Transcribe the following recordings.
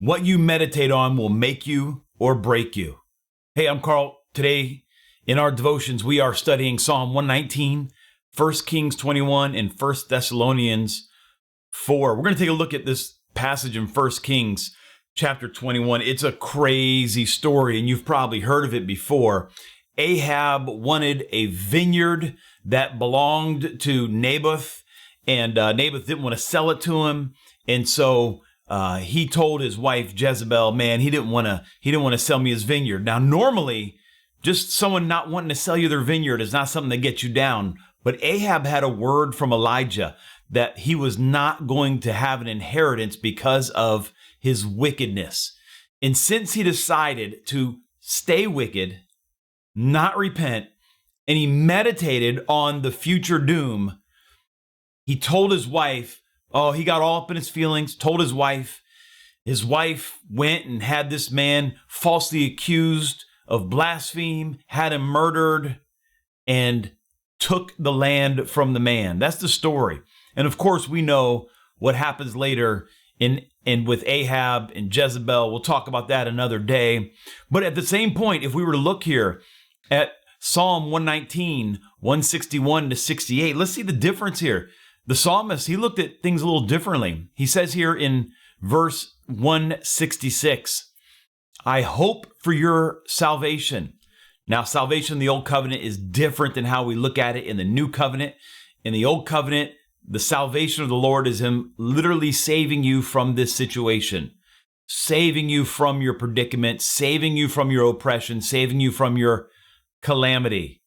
What you meditate on will make you or break you. Hey, I'm Carl. Today in our devotions, we are studying Psalm 119, 1 Kings 21, and 1 Thessalonians 4. We're going to take a look at this passage in 1 Kings chapter 21. It's a crazy story, and you've probably heard of it before. Ahab wanted a vineyard that belonged to Naboth, and Naboth didn't want to sell it to him. And so he told his wife Jezebel, man, he didn't want to sell me his vineyard. Now, normally, just someone not wanting to sell you their vineyard is not something that gets you down. But Ahab had a word from Elijah that he was not going to have an inheritance because of his wickedness. And since he decided to stay wicked, not repent, and he meditated on the future doom, he told his wife, he got all up in his feelings, told his wife. His wife went and had this man falsely accused of blaspheme, had him murdered, and took the land from the man. That's the story. And of course, we know what happens later in with Ahab and Jezebel. We'll talk about that another day. But at the same point, if we were to look here at Psalm 119, 161 to 68, let's see the difference here. The psalmist, he looked at things a little differently. He says here in verse 166, I hope for your salvation. Now, salvation in the Old Covenant is different than how we look at it in the New Covenant. In the Old Covenant, the salvation of the Lord is Him literally saving you from this situation, saving you from your predicament, saving you from your oppression, saving you from your calamity.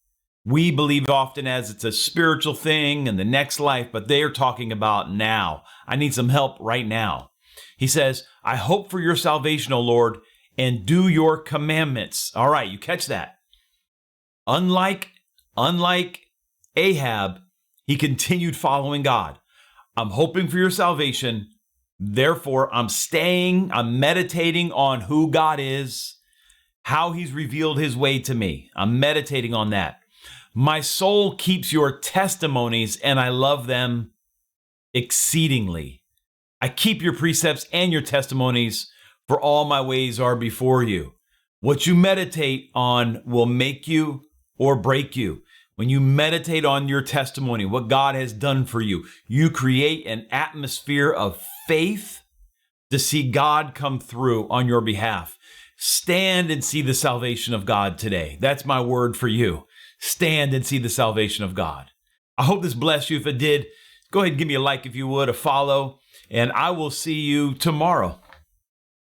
We believe often as it's a spiritual thing and the next life, but they are talking about now. I need some help right now. He says, I hope for your salvation, O Lord, and do your commandments. All right, you catch that. Unlike Ahab, he continued following God. I'm hoping for your salvation. Therefore, I'm meditating on who God is, how He's revealed His way to me. I'm meditating on that. My soul keeps your testimonies, and I love them exceedingly. I keep your precepts and your testimonies, for all my ways are before you. What you meditate on will make you or break you. When you meditate on your testimony, what God has done for you, you create an atmosphere of faith to see God come through on your behalf. Stand and see the salvation of God today. That's my word for you. Stand and see the salvation of God. I hope this blessed you. If it did, go ahead and give me a like if you would, a follow, and I will see you tomorrow.